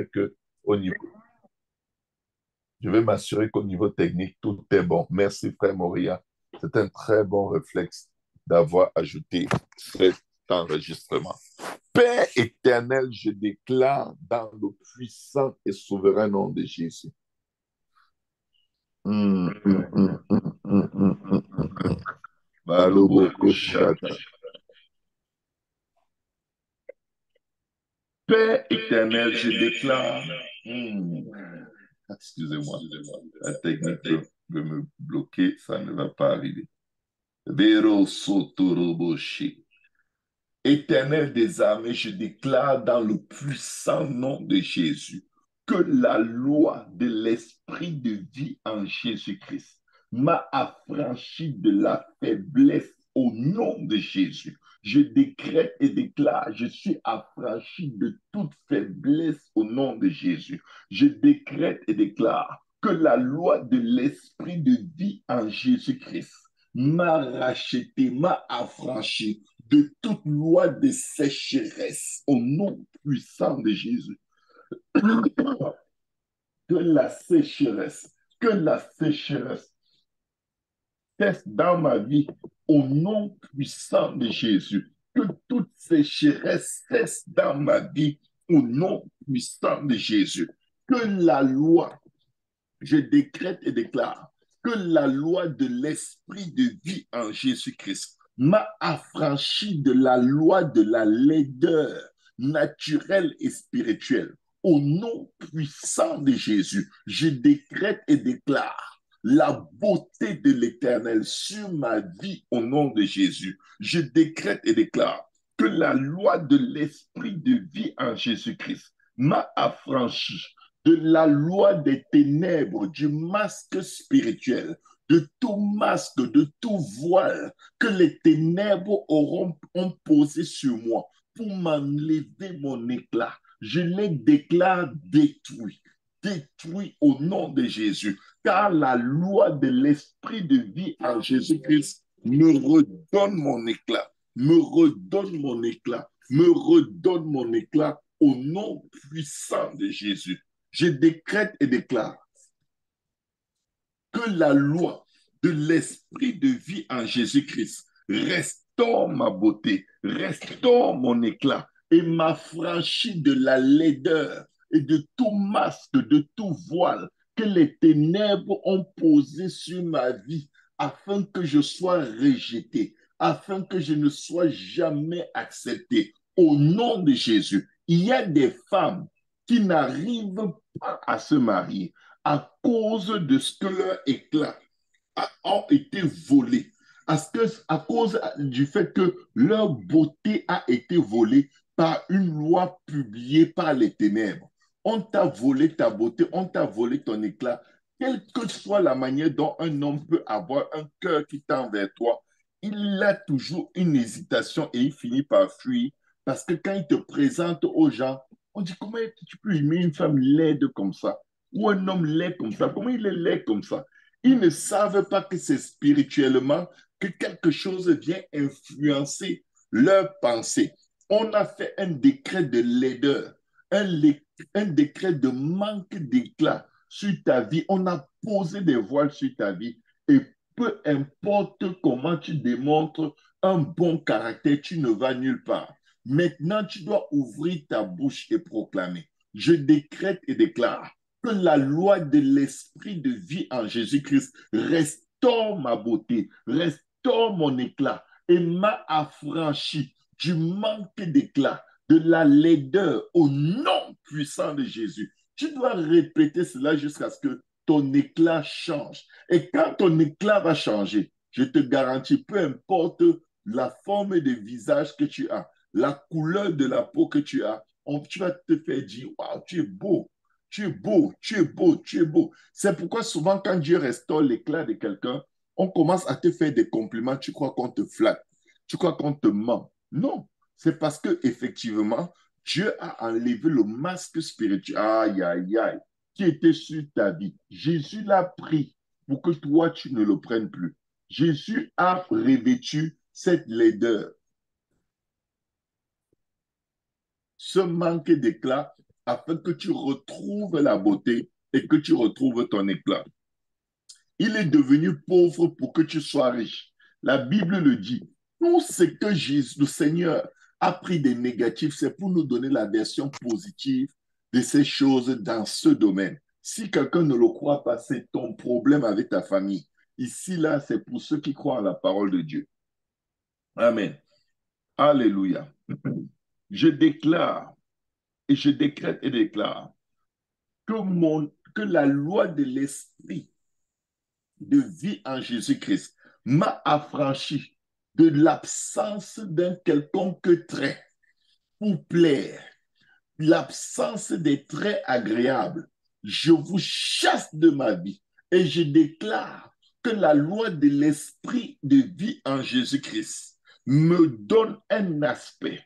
que au niveau, je vais m'assurer qu'au niveau technique, tout est bon. Merci, frère Moria. C'est un très bon réflexe d'avoir ajouté cet enregistrement. Père éternel, je déclare dans le puissant et souverain nom de Jésus. Baloboko Shata. Père éternel, je déclare. Excusez-moi, la technique veut me bloquer, ça ne va pas arriver. Vero Sotoroboshi. Éternel des armées, je déclare dans le puissant nom de Jésus que la loi de l'esprit de vie en Jésus-Christ m'a affranchi de la faiblesse au nom de Jésus. Je décrète et déclare, je suis affranchi de toute faiblesse au nom de Jésus. Je décrète et déclare que la loi de l'esprit de vie en Jésus-Christ m'a racheté, m'a affranchi de toute loi de sécheresse au nom puissant de Jésus. Que la sécheresse, que la sécheresse cesse dans ma vie au nom puissant de Jésus. Que toute sécheresse cesse dans ma vie au nom puissant de Jésus. Que la loi, je décrète et déclare, que la loi de l'esprit de vie en Jésus-Christ m'a affranchi de la loi de la laideur naturelle et spirituelle. Au nom puissant de Jésus, je décrète et déclare la beauté de l'Éternel sur ma vie au nom de Jésus. Je décrète et déclare que la loi de l'esprit de vie en Jésus-Christ m'a affranchi de la loi des ténèbres, du masque spirituel, de tout masque, de tout voile que les ténèbres ont posé sur moi pour m'enlever mon éclat. Je les déclare détruits, détruits au nom de Jésus, car la loi de l'esprit de vie en Jésus-Christ me redonne mon éclat, me redonne mon éclat, me redonne mon éclat au nom puissant de Jésus. Je décrète et déclare que la loi de l'esprit de vie en Jésus-Christ restaure ma beauté, restaure mon éclat et m'affranchit de la laideur et de tout masque, de tout voile que les ténèbres ont posé sur ma vie afin que je sois rejeté, afin que je ne sois jamais accepté. Au nom de Jésus, il y a des femmes qui n'arrivent pas à se marier à cause de ce que leur éclat ont été volés, à cause du fait que leur beauté a été volée par une loi publiée par les ténèbres. On t'a volé ta beauté, on t'a volé ton éclat. Quelle que soit la manière dont un homme peut avoir un cœur qui tend vers toi, il a toujours une hésitation et il finit par fuir parce que quand il te présente aux gens, on dit comment tu peux aimer une femme laide comme ça ou un homme laid comme ça? Comment il est laid comme ça? Ils ne savent pas que c'est spirituellement que quelque chose vient influencer leur pensée. On a fait un décret de laideur, un décret de manque d'éclat sur ta vie. On a posé des voiles sur ta vie et peu importe comment tu démontres un bon caractère, tu ne vas nulle part. Maintenant, tu dois ouvrir ta bouche et proclamer. Je décrète et déclare que la loi de l'esprit de vie en Jésus-Christ restaure ma beauté, restaure mon éclat et m'a affranchi du manque d'éclat, de la laideur au nom puissant de Jésus. Tu dois répéter cela jusqu'à ce que ton éclat change. Et quand ton éclat va changer, je te garantis, peu importe la forme de visage que tu as, la couleur de la peau que tu as, tu vas te faire dire, waouh, tu es beau, tu es beau, tu es beau, tu es beau. C'est pourquoi souvent, quand Dieu restaure l'éclat de quelqu'un, on commence à te faire des compliments, tu crois qu'on te flatte, tu crois qu'on te ment. Non, c'est parce que effectivement, Dieu a enlevé le masque spirituel, aïe, aïe, aïe, qui était sur ta vie. Jésus l'a pris pour que toi, tu ne le prennes plus. Jésus a revêtu cette laideur, ce manque d'éclat afin que tu retrouves la beauté et que tu retrouves ton éclat. Il est devenu pauvre pour que tu sois riche. La Bible le dit. Tout ce que Jésus, le Seigneur a pris des négatifs, c'est pour nous donner la version positive de ces choses dans ce domaine. Si quelqu'un ne le croit pas, c'est ton problème avec ta famille. Ici, là, c'est pour ceux qui croient en la parole de Dieu. Amen. Alléluia. Je déclare et je décrète et déclare que la loi de l'esprit de vie en Jésus-Christ m'a affranchi de l'absence d'un quelconque trait pour plaire, l'absence des traits agréables. Je vous chasse de ma vie et je déclare que la loi de l'esprit de vie en Jésus-Christ me donne un aspect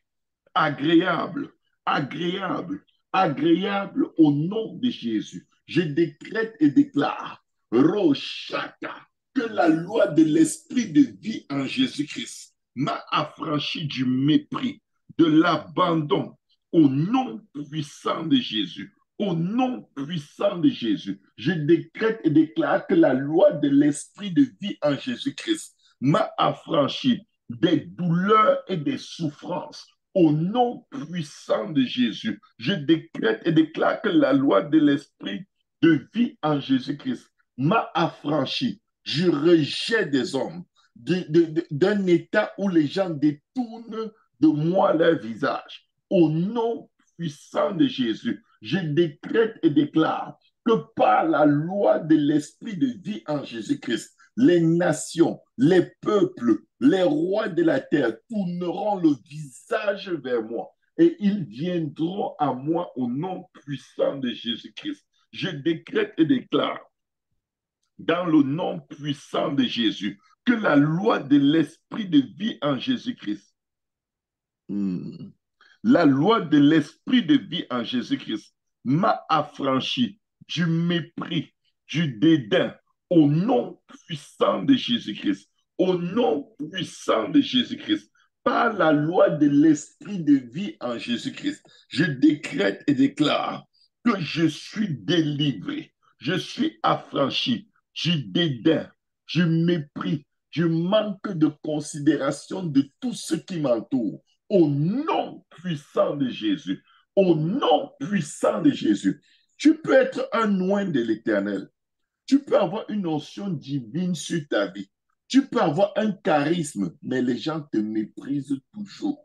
agréable, agréable, agréable au nom de Jésus. Je décrète et déclare, Roshaka, que la loi de l'esprit de vie en Jésus-Christ m'a affranchi du mépris, de l'abandon au nom puissant de Jésus. Au nom puissant de Jésus, je décrète et déclare que la loi de l'esprit de vie en Jésus-Christ m'a affranchi des douleurs et des souffrances. Au nom puissant de Jésus, je décrète et déclare que la loi de l'esprit de vie en Jésus-Christ m'a affranchi. Je rejette des hommes d'un état où les gens détournent de moi leur visage. Au nom puissant de Jésus, je décrète et déclare que par la loi de l'esprit de vie en Jésus-Christ, les nations, les peuples, les rois de la terre tourneront le visage vers moi et ils viendront à moi au nom puissant de Jésus-Christ. Je décrète et déclare dans le nom puissant de Jésus que la loi de l'esprit de vie en Jésus-Christ, la loi de l'esprit de vie en Jésus-Christ m'a affranchi du mépris, du dédain, au nom puissant de Jésus-Christ, au nom puissant de Jésus-Christ, par la loi de l'esprit de vie en Jésus-Christ, je décrète et déclare que je suis délivré, je suis affranchi du dédain, du mépris, du manque de considération de tout ce qui m'entoure. Au nom puissant de Jésus, au nom puissant de Jésus, tu peux être un oint de l'Éternel. Tu peux avoir une notion divine sur ta vie. Tu peux avoir un charisme, mais les gens te méprisent toujours.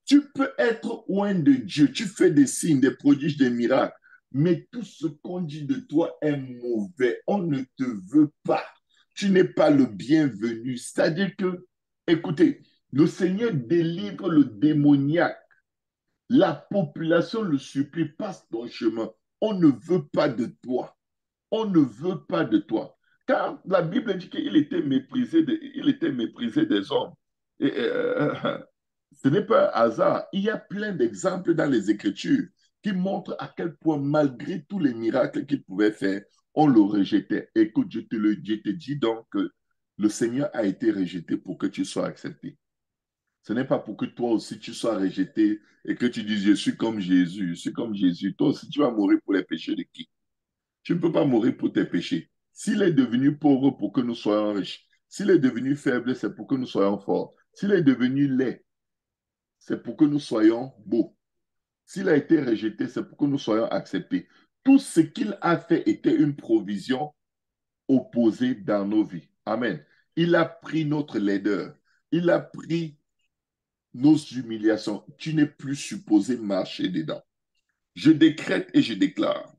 Tu peux être oint de Dieu. Tu fais des signes, des prodiges, des miracles, mais tout ce qu'on dit de toi est mauvais. On ne te veut pas. Tu n'es pas le bienvenu. C'est-à-dire que, écoutez, le Seigneur délivre le démoniaque. La population le supplie, passe ton chemin. On ne veut pas de toi. On ne veut pas de toi. Car la Bible dit qu'il était méprisé, il était méprisé des hommes. Et, ce n'est pas un hasard. Il y a plein d'exemples dans les Écritures qui montrent à quel point, malgré tous les miracles qu'il pouvait faire, on le rejetait. Écoute, je te dis donc que le Seigneur a été rejeté pour que tu sois accepté. Ce n'est pas pour que toi aussi tu sois rejeté et que tu dises, je suis comme Jésus, je suis comme Jésus. Toi aussi, tu vas mourir pour les péchés de qui? Tu ne peux pas mourir pour tes péchés. S'il est devenu pauvre pour que nous soyons riches, s'il est devenu faible, c'est pour que nous soyons forts. S'il est devenu laid, c'est pour que nous soyons beaux. S'il a été rejeté, c'est pour que nous soyons acceptés. Tout ce qu'il a fait était une provision opposée dans nos vies. Amen. Il a pris notre laideur. Il a pris nos humiliations. Tu n'es plus supposé marcher dedans. Je décrète et je déclare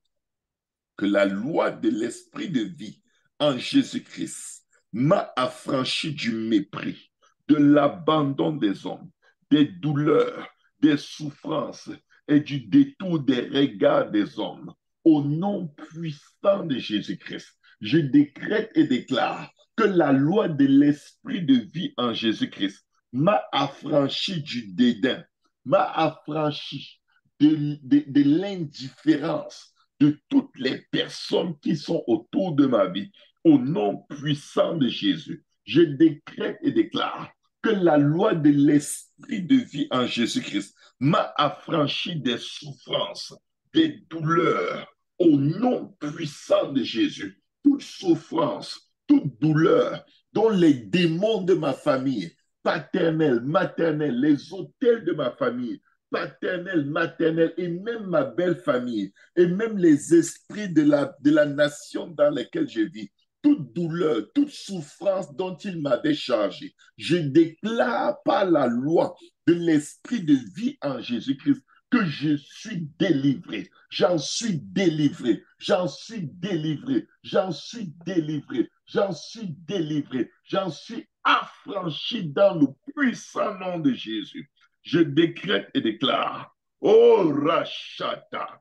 que la loi de l'esprit de vie en Jésus-Christ m'a affranchi du mépris, de l'abandon des hommes, des douleurs, des souffrances et du détour des regards des hommes. Au nom puissant de Jésus-Christ, je décrète et déclare que la loi de l'esprit de vie en Jésus-Christ m'a affranchi du dédain, m'a affranchi de l'indifférence de toutes les personnes qui sont autour de ma vie. Au nom puissant de Jésus, je décrète et déclare que la loi de l'esprit de vie en Jésus-Christ m'a affranchi des souffrances, des douleurs au nom puissant de Jésus. Toute souffrance, toute douleur dont les démons de ma famille, paternelle, maternelle, les autels de ma famille, paternelle, maternelle et même ma belle famille et même les esprits de la nation dans laquelle je vis, toute douleur, toute souffrance dont il m'avait chargé, je déclare par la loi de l'esprit de vie en Jésus-Christ que je suis délivré, j'en suis délivré, j'en suis délivré, j'en suis délivré, j'en suis délivré, j'en suis affranchi dans le puissant nom de Jésus. Je décrète et déclare, oh Rachata,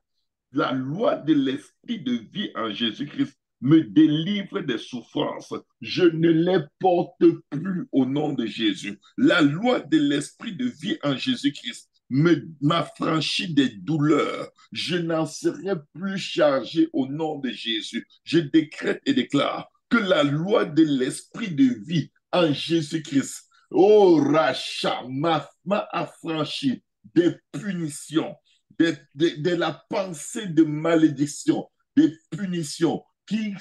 la loi de l'esprit de vie en Jésus-Christ me délivre des souffrances. Je ne les porte plus au nom de Jésus. La loi de l'esprit de vie en Jésus-Christ m'affranchit des douleurs. Je n'en serai plus chargé au nom de Jésus. Je décrète et déclare que la loi de l'esprit de vie en Jésus-Christ, oh Racha, m'a affranchi des punitions, de la pensée de malédiction, des punitions qui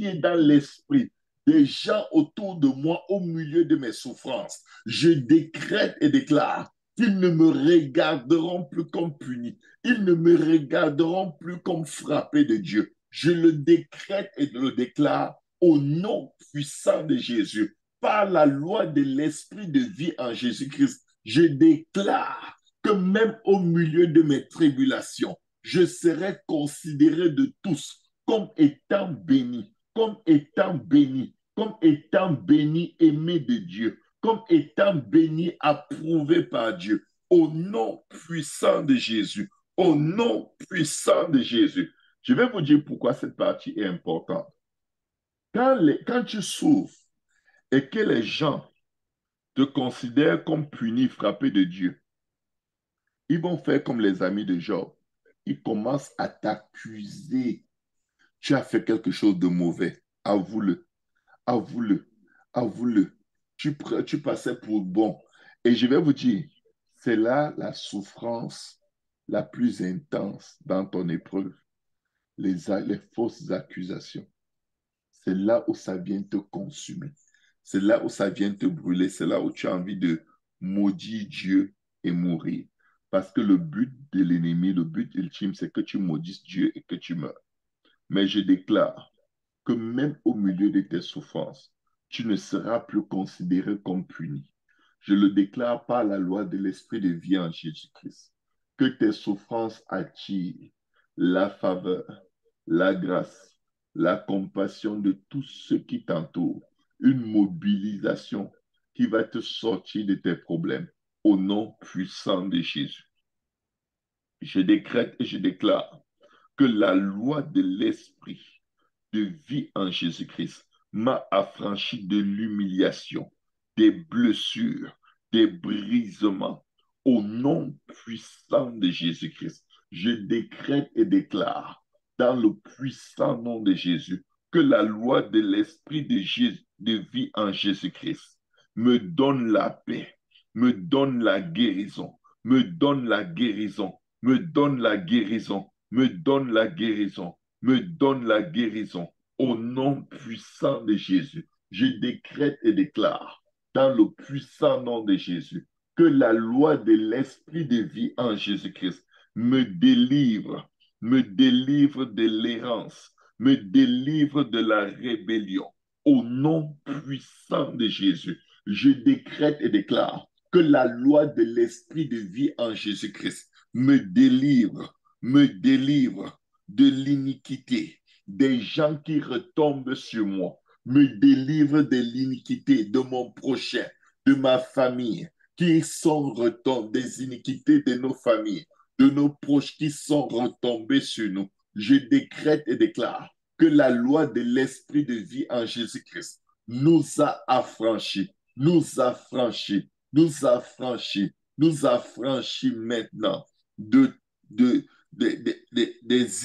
est dans l'esprit des gens autour de moi au milieu de mes souffrances. Je décrète et déclare qu'ils ne me regarderont plus comme puni. Ils ne me regarderont plus comme frappé de Dieu. Je le décrète et le déclare au nom puissant de Jésus. Par la loi de l'esprit de vie en Jésus-Christ, je déclare que même au milieu de mes tribulations, je serai considéré de tous comme étant béni, comme étant béni, comme étant béni, aimé de Dieu, comme étant béni, approuvé par Dieu, au nom puissant de Jésus, au nom puissant de Jésus. Je vais vous dire pourquoi cette partie est importante. Quand tu souffres et que les gens te considèrent comme puni, frappé de Dieu, ils vont faire comme les amis de Job. Ils commencent à t'accuser. Tu as fait quelque chose de mauvais. Avoue-le, avoue-le, avoue-le. Tu passais pour bon. Et je vais vous dire, c'est là la souffrance la plus intense dans ton épreuve. Les fausses accusations. C'est là où ça vient te consumer. C'est là où ça vient te brûler. C'est là où tu as envie de maudire Dieu et mourir. Parce que le but de l'ennemi, le but ultime, c'est que tu maudisses Dieu et que tu meurs. Mais je déclare que même au milieu de tes souffrances, tu ne seras plus considéré comme puni. Je le déclare par la loi de l'esprit de vie en Jésus-Christ. Que tes souffrances attirent la faveur, la grâce, la compassion de tous ceux qui t'entourent. Une mobilisation qui va te sortir de tes problèmes au nom puissant de Jésus. Je décrète et je déclare que la loi de l'esprit de vie en Jésus-Christ m'a affranchi de l'humiliation, des blessures, des brisements. Au nom puissant de Jésus-Christ, je décrète et déclare dans le puissant nom de Jésus que la loi de l'esprit de vie en Jésus-Christ me donne la paix, me donne la guérison, me donne la guérison, me donne la guérison, me donne la guérison, me donne la guérison. Au nom puissant de Jésus, je décrète et déclare dans le puissant nom de Jésus que la loi de l'esprit de vie en Jésus-Christ me délivre de l'errance, me délivre de la rébellion. Au nom puissant de Jésus, je décrète et déclare que la loi de l'esprit de vie en Jésus-Christ me délivre de l'iniquité, des gens qui retombent sur moi, me délivre de l'iniquité de mon prochain, de ma famille, qui sont retombés, des iniquités de nos familles, de nos proches qui sont retombés sur nous. Je décrète et déclare que la loi de l'esprit de vie en Jésus-Christ nous a affranchis, nous a franchis, nous a franchis, nous a franchis maintenant des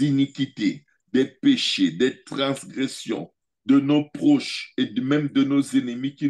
iniquités, des péchés, des transgressions de nos proches et même de nos ennemis qui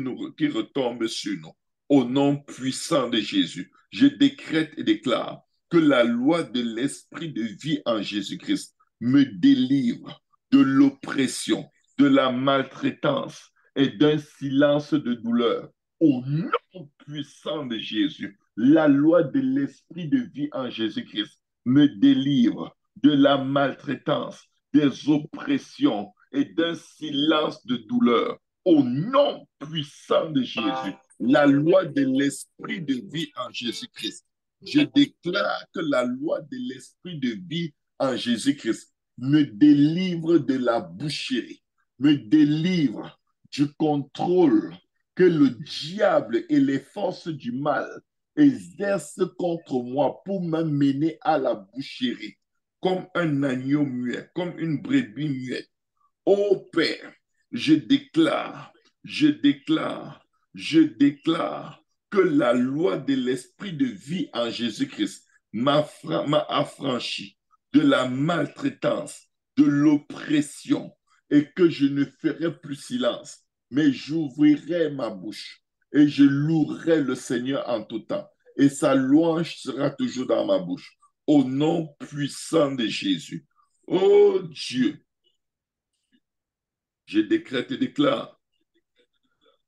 retombent sur nous. Au nom puissant de Jésus, je décrète et déclare que la loi de l'esprit de vie en Jésus-Christ me délivre de l'oppression, de la maltraitance et d'un silence de douleur. Au nom puissant de Jésus, la loi de l'esprit de vie en Jésus-Christ me délivre de la maltraitance, des oppressions et d'un silence de douleur. Au nom puissant de Jésus, la loi de l'esprit de vie en Jésus-Christ. Je déclare que la loi de l'esprit de vie en Jésus-Christ me délivre de la boucherie, me délivre du contrôle que le diable et les forces du mal exercent contre moi pour m'amener à la boucherie, comme un agneau muet, comme une brebis muette. Ô Père, je déclare, je déclare, je déclare que la loi de l'esprit de vie en Jésus-Christ m'a affranchi de la maltraitance, de l'oppression, et que je ne ferai plus silence, mais j'ouvrirai ma bouche et je louerai le Seigneur en tout temps, et sa louange sera toujours dans ma bouche, au nom puissant de Jésus. Ô Dieu, je décrète et déclare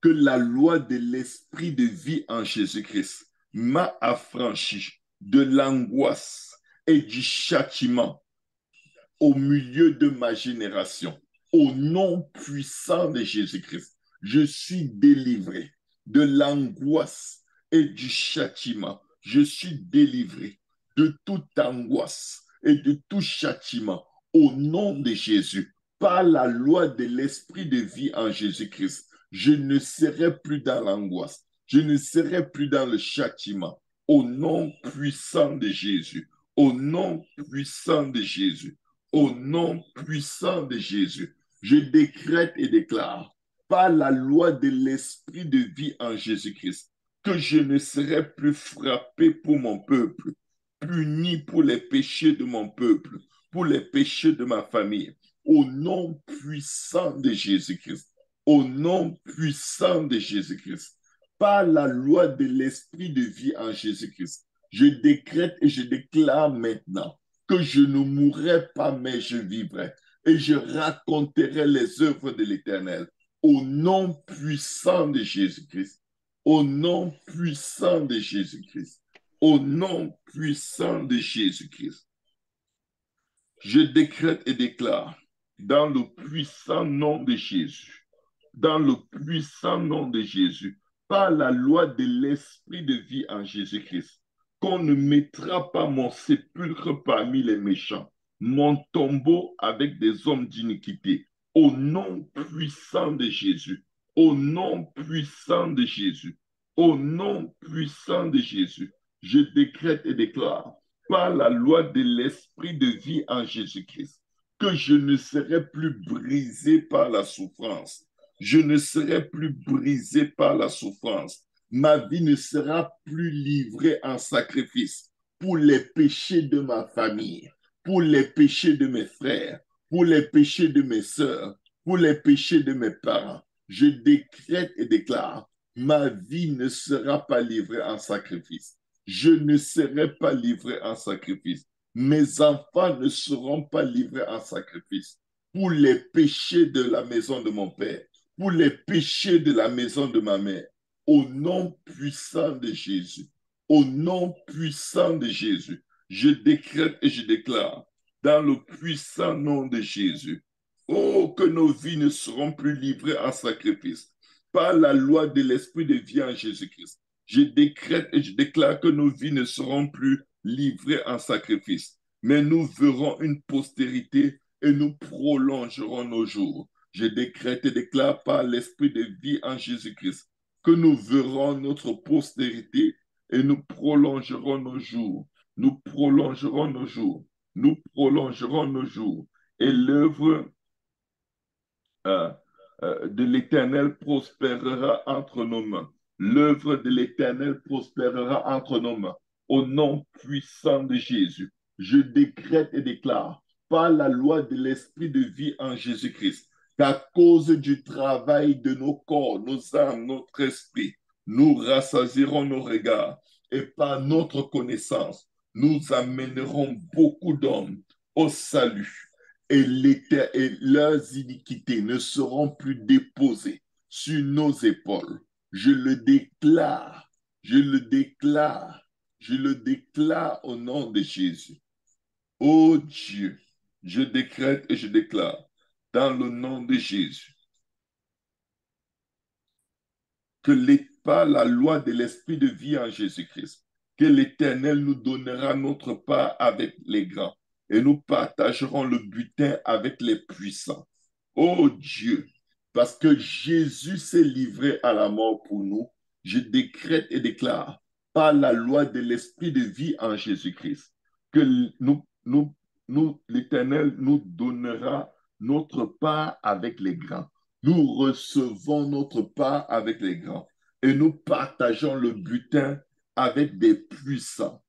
que la loi de l'esprit de vie en Jésus-Christ m'a affranchi de l'angoisse et du châtiment au milieu de ma génération. Au nom puissant de Jésus-Christ, je suis délivré de l'angoisse et du châtiment. Je suis délivré de toute angoisse et de tout châtiment au nom de Jésus. Par la loi de l'esprit de vie en Jésus-Christ, je ne serai plus dans l'angoisse. Je ne serai plus dans le châtiment. Au nom puissant de Jésus. Au nom puissant de Jésus. Au nom puissant de Jésus, je décrète et déclare par la loi de l'esprit de vie en Jésus-Christ que je ne serai plus frappé pour mon peuple, puni pour les péchés de mon peuple, pour les péchés de ma famille. Au nom puissant de Jésus-Christ, au nom puissant de Jésus-Christ, par la loi de l'esprit de vie en Jésus-Christ, je décrète et je déclare maintenant que je ne mourrai pas, mais je vivrai. Et je raconterai les œuvres de l'Éternel. Au nom puissant de Jésus-Christ. Au nom puissant de Jésus-Christ. Au nom puissant de Jésus-Christ. Je décrète et déclare, dans le puissant nom de Jésus, dans le puissant nom de Jésus, par la loi de l'esprit de vie en Jésus-Christ, qu'on ne mettra pas mon sépulcre parmi les méchants, mon tombeau avec des hommes d'iniquité. Au nom puissant de Jésus, au nom puissant de Jésus, au nom puissant de Jésus, je décrète et déclare par la loi de l'esprit de vie en Jésus-Christ que je ne serai plus brisé par la souffrance. Je ne serai plus brisé par la souffrance. Ma vie ne sera plus livrée en sacrifice pour les péchés de ma famille, pour les péchés de mes frères, pour les péchés de mes sœurs, pour les péchés de mes parents. Je décrète et déclare, ma vie ne sera pas livrée en sacrifice. Je ne serai pas livré en sacrifice. Mes enfants ne seront pas livrés en sacrifice pour les péchés de la maison de mon père, pour les péchés de la maison de ma mère. Au nom puissant de Jésus, au nom puissant de Jésus, je décrète et je déclare, dans le puissant nom de Jésus, oh, que nos vies ne seront plus livrées en sacrifice par la loi de l'esprit de vie en Jésus-Christ. Je décrète et je déclare que nos vies ne seront plus livrées en sacrifice, mais nous verrons une postérité et nous prolongerons nos jours. Je décrète et déclare par l'esprit de vie en Jésus-Christ que nous verrons notre postérité et nous prolongerons nos jours. Nous prolongerons nos jours. Nous prolongerons nos jours. Et l'œuvre de l'Éternel prospérera entre nos mains. L'œuvre de l'Éternel prospérera entre nos mains. Au nom puissant de Jésus, je décrète et déclare par la loi de l'esprit de vie en Jésus-Christ qu'à cause du travail de nos corps, nos âmes, notre esprit, nous rassasierons nos regards et par notre connaissance, nous amènerons beaucoup d'hommes au salut et leurs iniquités ne seront plus déposées sur nos épaules. Je le déclare, je le déclare, je le déclare au nom de Jésus. Ô Dieu, je décrète et je déclare dans le nom de Jésus que pas la loi de l'esprit de vie en Jésus-Christ, que l'Éternel nous donnera notre part avec les grands et nous partagerons le butin avec les puissants. Ô Dieu, parce que Jésus s'est livré à la mort pour nous, je décrète et déclare par la loi de l'esprit de vie en Jésus-Christ que l'Éternel nous donnera notre part avec les grands. Nous recevons notre part avec les grands et nous partageons le butin avec des puissants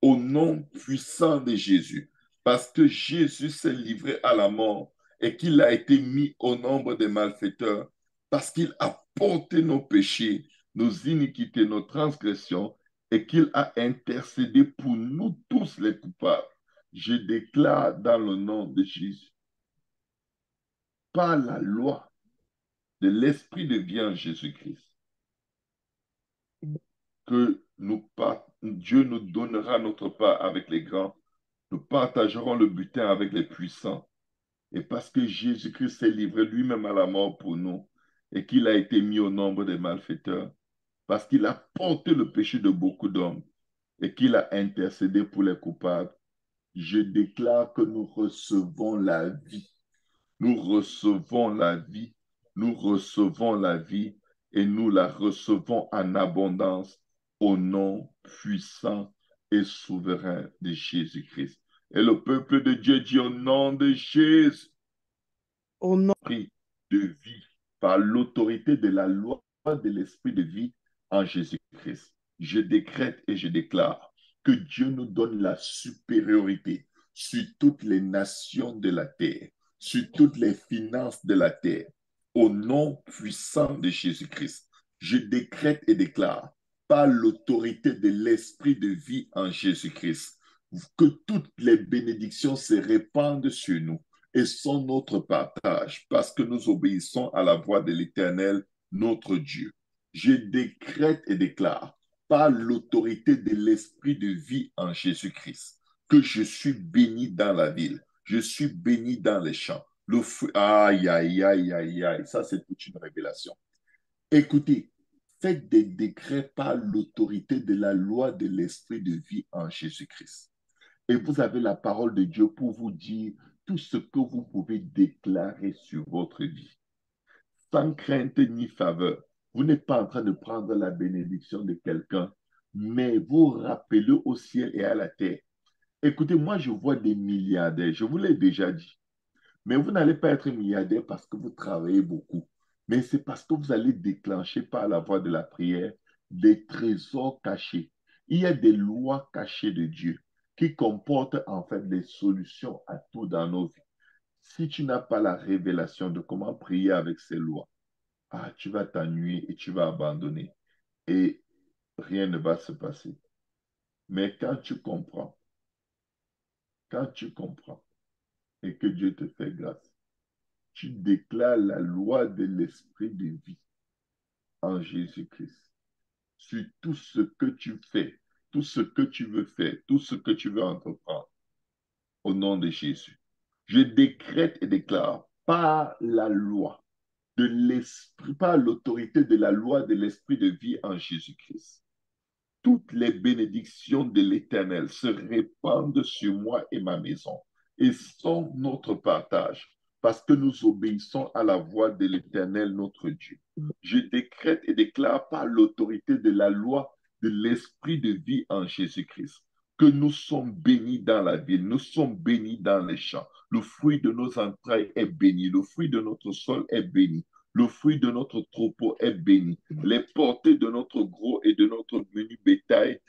au nom puissant de Jésus. Parce que Jésus s'est livré à la mort et qu'il a été mis au nombre des malfaiteurs, parce qu'il a porté nos péchés, nos iniquités, nos transgressions et qu'il a intercédé pour nous tous les coupables. Je déclare dans le nom de Jésus, par la loi de l'Esprit de vie en Jésus-Christ, que Dieu nous donnera notre part avec les grands, nous partagerons le butin avec les puissants. Et parce que Jésus-Christ s'est livré lui-même à la mort pour nous et qu'il a été mis au nombre des malfaiteurs, parce qu'il a porté le péché de beaucoup d'hommes et qu'il a intercédé pour les coupables, je déclare que nous recevons la vie. Nous recevons la vie, nous recevons la vie et nous la recevons en abondance au nom puissant et souverain de Jésus-Christ. Et le peuple de Dieu dit au nom de Jésus, Au nom esprit de vie, par l'autorité de la loi de l'esprit de vie en Jésus-Christ. Je décrète et je déclare que Dieu nous donne la supériorité sur toutes les nations de la terre, sur toutes les finances de la terre, au nom puissant de Jésus-Christ. Je décrète et déclare par l'autorité de l'esprit de vie en Jésus-Christ que toutes les bénédictions se répandent sur nous et sont notre partage parce que nous obéissons à la voix de l'Éternel, notre Dieu. Je décrète et déclare par l'autorité de l'esprit de vie en Jésus-Christ que je suis béni dans la ville, je suis béni dans les champs. Le feu, aïe, aïe, aïe, aïe, aïe, ça c'est toute une révélation. Écoutez, faites des décrets par l'autorité de la loi de l'esprit de vie en Jésus-Christ. Et vous avez la parole de Dieu pour vous dire tout ce que vous pouvez déclarer sur votre vie. Sans crainte ni faveur. Vous n'êtes pas en train de prendre la bénédiction de quelqu'un, mais vous rappelez au ciel et à la terre. Écoutez, moi, je vois des milliardaires, je vous l'ai déjà dit, mais vous n'allez pas être milliardaire parce que vous travaillez beaucoup, mais c'est parce que vous allez déclencher par la voie de la prière des trésors cachés. Il y a des lois cachées de Dieu qui comportent en fait des solutions à tout dans nos vies. Si tu n'as pas la révélation de comment prier avec ces lois, tu vas t'ennuyer et tu vas abandonner et rien ne va se passer. Mais quand tu comprends et que Dieu te fait grâce, tu déclares la loi de l'esprit de vie en Jésus-Christ sur tout ce que tu fais, tout ce que tu veux faire, tout ce que tu veux entreprendre au nom de Jésus. Je décrète et déclare par la loi de l'esprit, par l'autorité de la loi de l'esprit de vie en Jésus-Christ. Toutes les bénédictions de l'Éternel se répandent sur moi et ma maison et sont notre partage parce que nous obéissons à la voix de l'Éternel, notre Dieu. Je décrète et déclare par l'autorité de la loi de l'esprit de vie en Jésus-Christ que nous sommes bénis dans la ville, nous sommes bénis dans les champs. Le fruit de nos entrailles est béni, le fruit de notre sol est béni. Le fruit de notre troupeau est béni. Les portées de notre gros et de notre menu bétail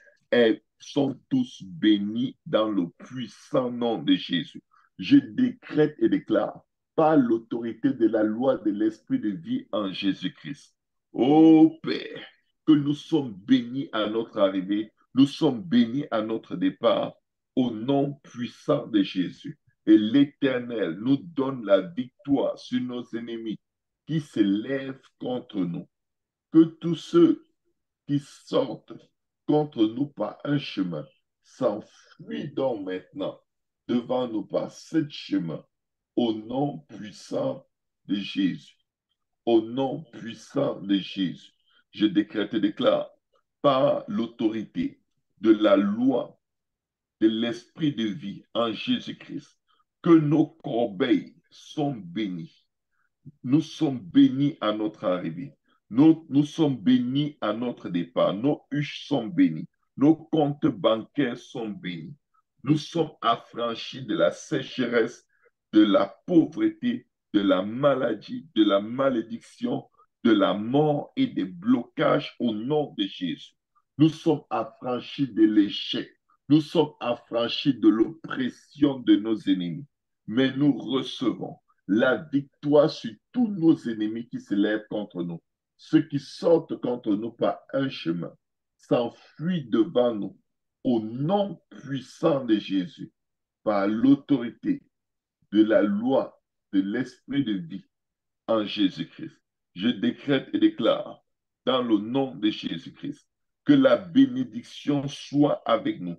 sont tous bénis dans le puissant nom de Jésus. Je décrète et déclare par l'autorité de la loi de l'esprit de vie en Jésus-Christ. Ô Père, que nous sommes bénis à notre arrivée, Nous sommes bénis à notre départ au nom puissant de Jésus. Et l'Éternel nous donne la victoire sur nos ennemis qui se lèvent contre nous. Que tous ceux qui sortent contre nous par un chemin s'enfuient donc maintenant devant nous par ce chemin au nom puissant de Jésus. Au nom puissant de Jésus, je décrète et déclare par l'autorité de la loi de l'esprit de vie en Jésus-Christ que nos corbeilles sont bénies. Nous sommes bénis à notre arrivée. Nous sommes bénis à notre départ. Nos huches sont bénies. Nos comptes bancaires sont bénis. Nous sommes affranchis de la sécheresse, de la pauvreté, de la maladie, de la malédiction, de la mort et des blocages au nom de Jésus. Nous sommes affranchis de l'échec. Nous sommes affranchis de l'oppression de nos ennemis. Mais nous recevons la victoire sur tous nos ennemis qui se lèvent contre nous. Ceux qui sortent contre nous par un chemin s'enfuient devant nous au nom puissant de Jésus, par l'autorité de la loi de l'esprit de vie en Jésus-Christ. Je décrète et déclare dans le nom de Jésus-Christ que la bénédiction soit avec nous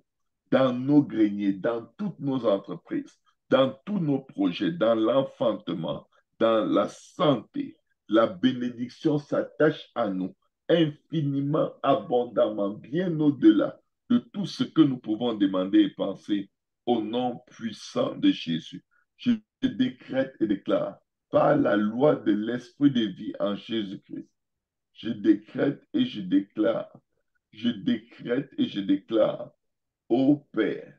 dans nos greniers, dans toutes nos entreprises, dans tous nos projets, dans l'enfantement, dans la santé. La bénédiction s'attache à nous infiniment, abondamment, bien au-delà de tout ce que nous pouvons demander et penser au nom puissant de Jésus. Je décrète et déclare par la loi de l'esprit de vie en Jésus-Christ. Je décrète et je déclare, je décrète et je déclare, ô Père,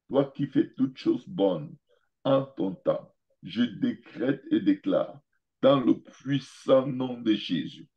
toi qui fais toutes choses bonnes en ton temps, je décrète et déclare dans le puissant nom de Jésus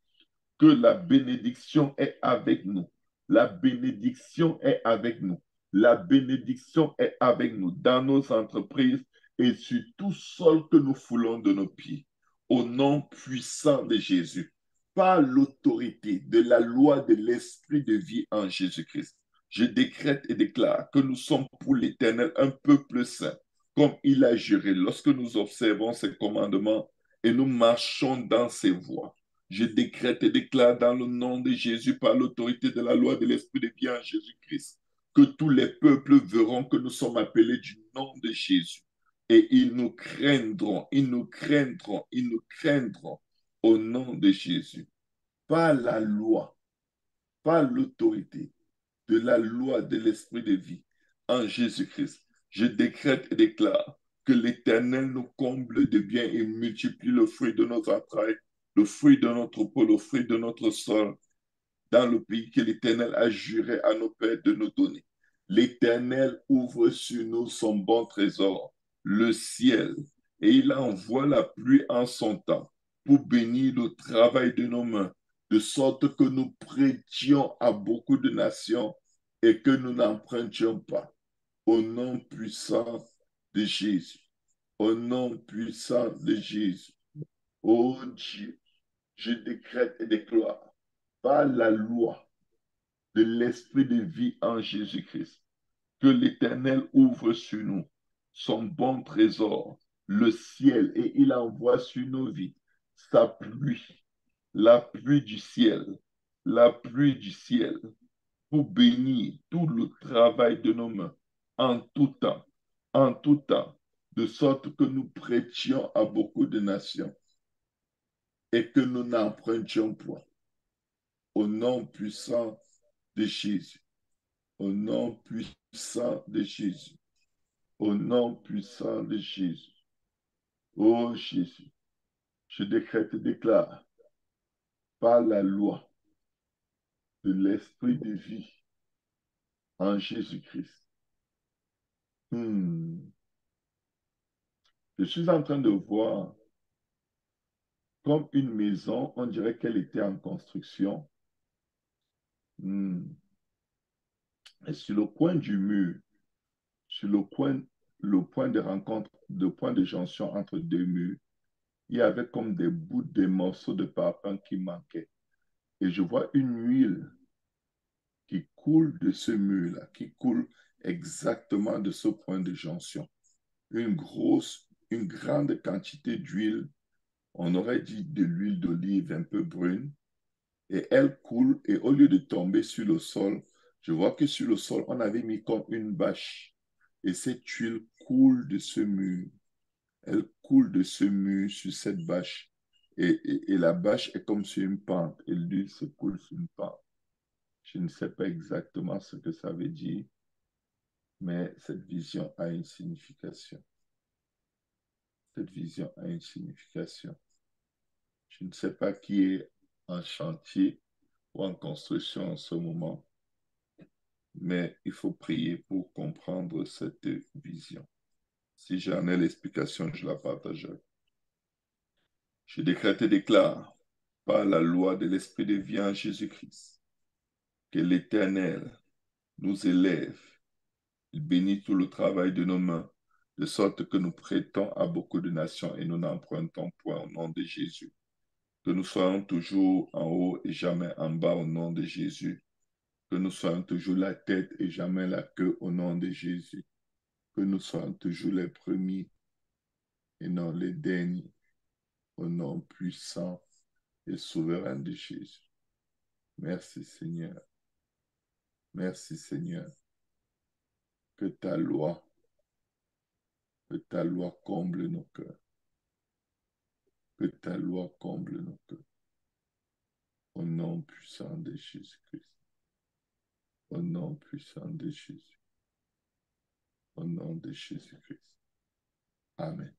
que la bénédiction est avec nous. La bénédiction est avec nous. La bénédiction est avec nous dans nos entreprises et sur tout sol que nous foulons de nos pieds. Au nom puissant de Jésus, par l'autorité de la loi de l'esprit de vie en Jésus-Christ, je décrète et déclare que nous sommes pour l'Éternel un peuple saint, comme il a juré lorsque nous observons ses commandements et nous marchons dans ses voies. Je décrète et déclare dans le nom de Jésus, par l'autorité de la loi de l'Esprit de vie en Jésus-Christ, que tous les peuples verront que nous sommes appelés du nom de Jésus. Et ils nous craindront, ils nous craindront, ils nous craindront au nom de Jésus. Par la loi, par l'autorité de la loi de l'Esprit de vie en Jésus-Christ, je décrète et déclare que l'Éternel nous comble de biens et multiplie le fruit de nos entrailles, le fruit de notre peau, le fruit de notre sol, dans le pays que l'Éternel a juré à nos pères de nous donner. L'Éternel ouvre sur nous son bon trésor, le ciel, et il envoie la pluie en son temps pour bénir le travail de nos mains, de sorte que nous prêtions à beaucoup de nations et que nous n'empruntions pas. Au nom puissant de Jésus. Au nom puissant de Jésus. Ô Dieu, je décrète et déclare par la loi de l'esprit de vie en Jésus-Christ que l'Éternel ouvre sur nous son bon trésor, le ciel, et il envoie sur nos vies sa pluie, la pluie du ciel, la pluie du ciel, pour bénir tout le travail de nos mains en tout temps, de sorte que nous prêtions à beaucoup de nations et que nous n'empruntions point. Au nom puissant de Jésus, au nom puissant de Jésus, au nom puissant de Jésus. Ô Jésus, je décrète et déclare par la loi de l'esprit de vie en Jésus-Christ. Je suis en train de voir comme une maison, on dirait qu'elle était en construction. Et sur le coin du mur, sur le point de rencontre, le point de jonction entre deux murs, il y avait comme des bouts, des morceaux de parpaing qui manquaient. Et je vois une huile qui coule de ce mur-là, qui coule exactement de ce point de jonction. Une grande quantité d'huile, on aurait dit de l'huile d'olive un peu brune, et elle coule, et au lieu de tomber sur le sol, je vois que sur le sol, on avait mis comme une bâche, et cette huile coule de ce mur. Elle coule de ce mur sur cette bâche, et la bâche est comme sur une pente, et l'huile se coule sur une pente. Je ne sais pas exactement ce que ça veut dire, mais cette vision a une signification. Cette vision a une signification. Je ne sais pas qui est en chantier ou en construction en ce moment, mais il faut prier pour comprendre cette vision. Si j'en ai l'explication, je la partagerai. Je décrète et déclare, par la loi de l'Esprit de vie en Jésus-Christ, que l'Éternel nous élève. Il bénit tout le travail de nos mains, de sorte que nous prêtons à beaucoup de nations et nous n'empruntons point au nom de Jésus. Que nous soyons toujours en haut et jamais en bas au nom de Jésus. Que nous soyons toujours la tête et jamais la queue au nom de Jésus. Que nous soyons toujours les premiers et non les derniers au nom puissant et souverain de Jésus. Merci Seigneur. Merci Seigneur. Que ta loi comble nos cœurs. Que ta loi comble nos cœurs. Au nom puissant de Jésus-Christ. Au nom puissant de Jésus. Au nom de Jésus-Christ. Amen.